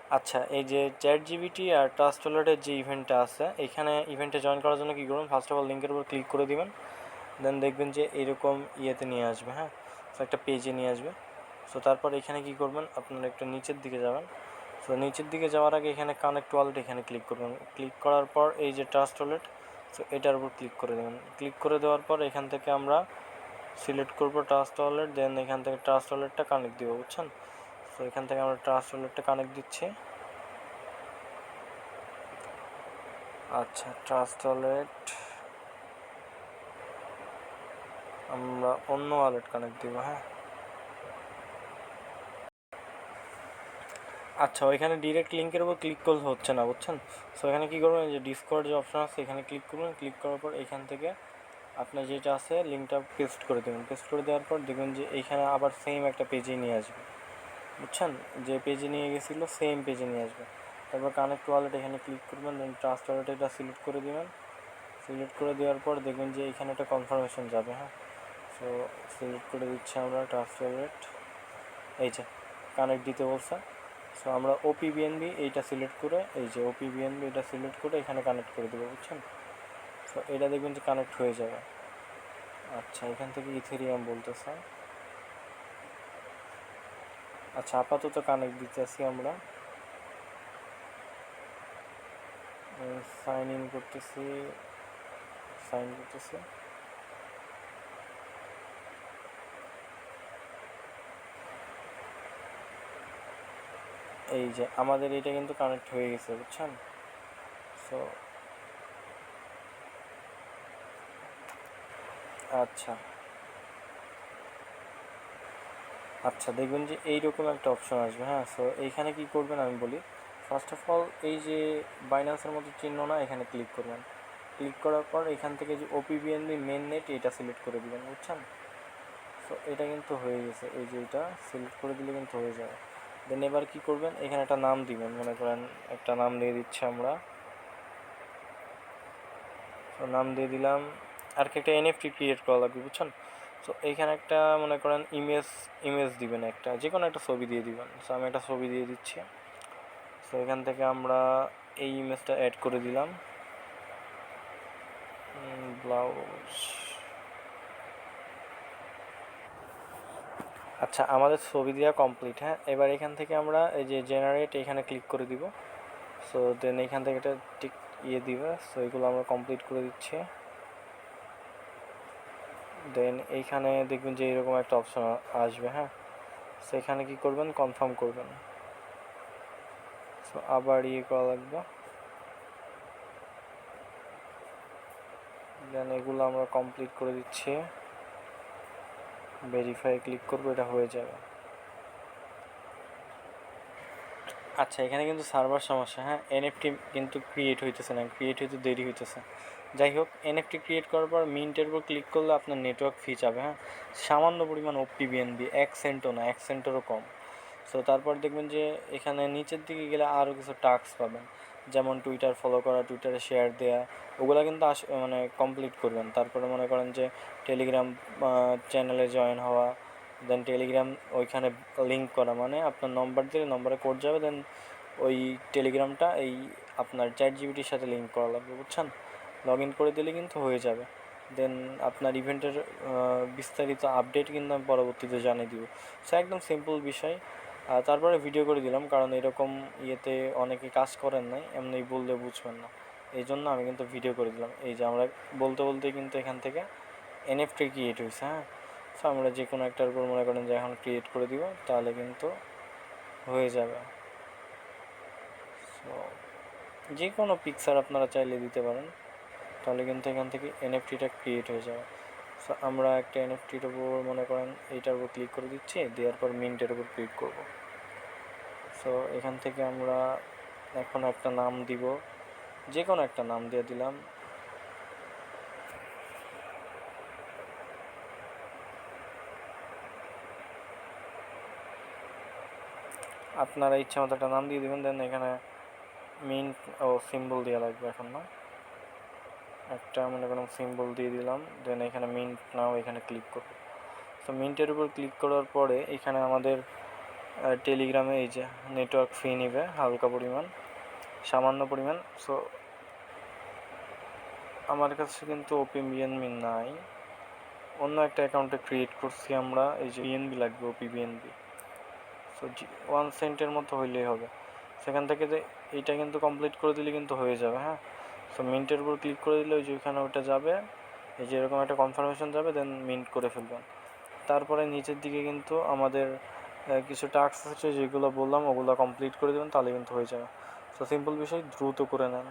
আচ্ছা, এই যে চ্যাট জিপিটি আর ট্রাস্টওয়ালেটের যে ইভেন্টটা আছে, এখানে ইভেন্টে জয়েন করার জন্য কী করবেন, ফার্স্ট অফ অল লিঙ্কের উপর ক্লিক করে দিবেন। দেন দেখবেন যে এইরকম ইয়েতে নিয়ে আসবে, হ্যাঁ, সো একটা পেজে নিয়ে আসবে। সো তারপর এখানে কী করবেন, আপনারা একটু নিচের দিকে যাবেন। সো নিচের দিকে যাওয়ার আগে এখানে কানেক্ট ওয়ালেট এখানে ক্লিক করবেন। ক্লিক করার পর এই যে ট্রাস্ট ওয়ালেট, সো এটার উপর ক্লিক করে দেবেন। ক্লিক করে দেওয়ার পর এখান থেকে আমরা সিলেক্ট করবো ট্রাস্ট ওয়ালেট। দেন এখান থেকে ট্রাস্ট ওয়ালেটটা কানেক্ট দিব, বুঝছেন। সো এখান থেকে আমরা ট্রাস্ট ওয়ালেটটা কানেক্ট দিচ্ছি। আচ্ছা, ট্রাস্ট ওয়ালেট আমরা অন্য ওয়ালেট কানেক্ট দিব, হ্যাঁ। আচ্ছা, ওইখানে ডিরেক্ট লিঙ্কের উপর ক্লিক করলে হচ্ছে না, বুঝছেন। সো এখানে কী করবেন, যে ডিসকর্ড যে অপশন আছে এখানে ক্লিক করবেন। ক্লিক করার পর এখান থেকে আপনার যেটা আছে লিঙ্কটা পেস্ট করে দেবেন। পেস্ট করে দেওয়ার পর দেখবেন যে এইখানে আবার সেম একটা পেজে নিয়ে আসবে, বুঝছেন। যে পেজে নিয়ে গেছিলো সেম পেজে নিয়ে আসবে। তারপর কানেক্ট ওয়ালেট এখানে ক্লিক করবেন। দেন ট্রাস্ট ওয়ালেট এটা সিলেক্ট করে দেবেন। সিলেক্ট করে দেওয়ার পর দেখবেন যে এখানে একটা কনফার্মেশন যাবে, হ্যাঁ। সো সিলেক্ট করে দিচ্ছি আমরা ট্রাস্ট ওয়ালেট, এই যে কানেক্ট দিতে বলছে। সো আমরা ওপিবিএনবি এইটা সিলেক্ট করে, এই যে ওপিবিএনবি এটা সিলেক্ট করে এখানে কানেক্ট করে দেবো, বুঝছেন। সো এটা দেখবেন যে কানেক্ট হয়ে যাবে। আচ্ছা, এখান থেকে ইথেরিয়াম বলতেছে। আচ্ছা, আপাতত কানেক্ট দিতেছি আমরা। সাইন ইন করতেছি, সাইন করতেছি। এই যে আমাদের এটা কিন্তু কানেক্ট হয়ে গেছে, বুঝছেন। সো আচ্ছা আচ্ছা, দেখবেন যে এইরকম একটা অপশন আসবে, হ্যাঁ। সো এইখানে কি করবেন আমি বলি। ফার্স্ট অফ অল এই যে বাইন্যান্সের মতো চিহ্ন না, এখানে ক্লিক করবেন। ক্লিক করার পর এখান থেকে যে ওপিবিএনবি মেন নেট এটা সিলেক্ট করে দিবেন, বুঝছেন। সো এটা কিন্তু হয়ে গেছে, এই যে এটা সিলেক্ট করে দিলে কিন্তু হয়ে যাবে। দেন এবার কী করবেন, এখানে একটা নাম দিবেন, মনে করেন একটা নাম দিয়ে দিচ্ছি আমরা। তো নাম দিয়ে দিলাম। আর কি একটা এনএফটি ক্রিয়েট করা লাগবে, বুঝছেন। সো এইখানে একটা মনে করেন ইমেজ দিবেন, একটা যে কোনো একটা ছবি দিয়ে দিবেন। সো আমি একটা ছবি দিয়ে দিচ্ছি। সো এখান থেকে আমরা এই ইমেজটা অ্যাড করে দিলাম। ব্লাউজ। আচ্ছা, আমাদের ছবি দেওয়া কমপ্লিট, হ্যাঁ। এবার এখান থেকে আমরা এই যে জেনারেট এখানে ক্লিক করে দিব। সো দেন এখান থেকে একটা টিক দিবে। সো এগুলো আমরা কমপ্লিট করে দিচ্ছি। দেন এইখানে দেখবেন যে এরকম একটা অপশন আসবে, হ্যাঁ। সো এখানে কী করবেন, কনফার্ম করবেন। সো আবার করা লাগবে। দেন এগুলো আমরা কমপ্লিট করে দিচ্ছি। ভেরিফাই ক্লিক করবো, এটা হয়ে যাবে। আচ্ছা, এখানে কিন্তু সার্ভার সমস্যা, হ্যাঁ। এনএফটি কিন্তু ক্রিয়েট হইতেছে না, ক্রিয়েট হইতে দেরি হইতেছে। যাই হোক, এনএফটি ক্রিয়েট করার পর মিন্টের উপর ক্লিক করলে আপনার নেটওয়ার্ক ফি যাবে, হ্যাঁ। সামান্য পরিমাণ ওপিবিএনবি, 1 সেন্টও না, 1 সেন্টেরও কম। সো তারপর দেখবেন যে এখানে নিচের দিকে গেলে আরও কিছু টাস্ক পাবেন, যেমন টুইটার ফলো করা, টুইটারে শেয়ার দেওয়া, ওগুলো কিন্তু মানে কমপ্লিট করবেন। তারপরে মনে করেন যে টেলিগ্রাম চ্যানেলে জয়েন হওয়া। দেন টেলিগ্রাম ওইখানে লিঙ্ক করা, মানে আপনার নম্বর দিলে নম্বরে কোড যাবে। দেন ওই টেলিগ্রামটা এই আপনার চ্যাট জিপিটির সাথে লিঙ্ক করা লাগবে, বুঝছেন। লগ ইন করে দিলে কিন্তু হয়ে যাবে। দেন আপনার ইভেন্টের বিস্তারিত আপডেট কিন্তু আমি পরবর্তীতে জানিয়ে দিব। সো একদম সিম্পল বিষয়। তারপরে ভিডিও করে দিলাম, কারণ এরকম ইয়েতে অনেকে কাজ করেন নাই, এমনি বললে বুঝবেন না, এই জন্য আমি কিন্তু ভিডিও করে দিলাম। এই যে আমরা বলতে বলতে কিন্তু এখান থেকে এনএফটি ক্রিয়েট হয়েছে, হ্যাঁ। সো আমরা যে কোনো একটার উপর মনে করেন যে এখন ক্রিয়েট করে দিব, তাহলে কিন্তু হয়ে যাবে। সো যে কোনো পিকচার আপনারা চাইলে দিতে পারেন, তাহলে কিন্তু এখান থেকে এনএফটিটা ক্রিয়েট হয়ে যাবে। সো আমরা একটা এনএফটির উপর মনে করেন এইটার উপর ক্লিক করে দিচ্ছি, দেওয়ার পর মিন্টের উপর ক্লিক করব। সো এখান থেকে আমরা এখন একটা নাম দিব, যে কোনো একটা নাম দিয়ে দিলাম। আপনারা ইচ্ছা মতো একটা নাম দিয়ে দেবেন। দেন এখানে মিন্ট ও সিম্বল দেওয়া লাগবে এখন, না একটা মনে করেন সিম্বল দিয়ে দিলাম। দেন এখানে মিন্ট নাও এখানে ক্লিক করব। সো মিন্টের উপর ক্লিক করার পরে এখানে আমাদের টেলিগ্রামে এই যে নেটওয়ার্ক ফি নিবে হালকা পরিমাণ, সামান্য পরিমাণ। সো আমার কাছে কিন্তু ওপি বিএনবি নাই, অন্য একটা অ্যাকাউন্টে ক্রিয়েট করছি আমরা, এই যে বিএনবি লাগবে, ওপি বিএনবি। সো 1 সেন্টের মতো হইলেই হবে। সেখান থেকে যে এইটা কিন্তু কমপ্লিট করে দিলে কিন্তু হয়ে যাবে, হ্যাঁ। সো মিন্টের উপর ক্লিক করে দিলে ওই যে ওইখানে ওটা যাবে, এই যে এরকম একটা কনফার্মেশন যাবে, দেন মিন্ট করে ফেলবেন। তারপরে নিচের দিকে কিন্তু আমাদের কিছু টাস্ক আছে যেগুলো বললাম, ওগুলো কমপ্লিট করে দেবেন, তাহলে কিন্তু হয়ে যাবে। সো সিম্পল বিষয়, দ্রুত করে নেন।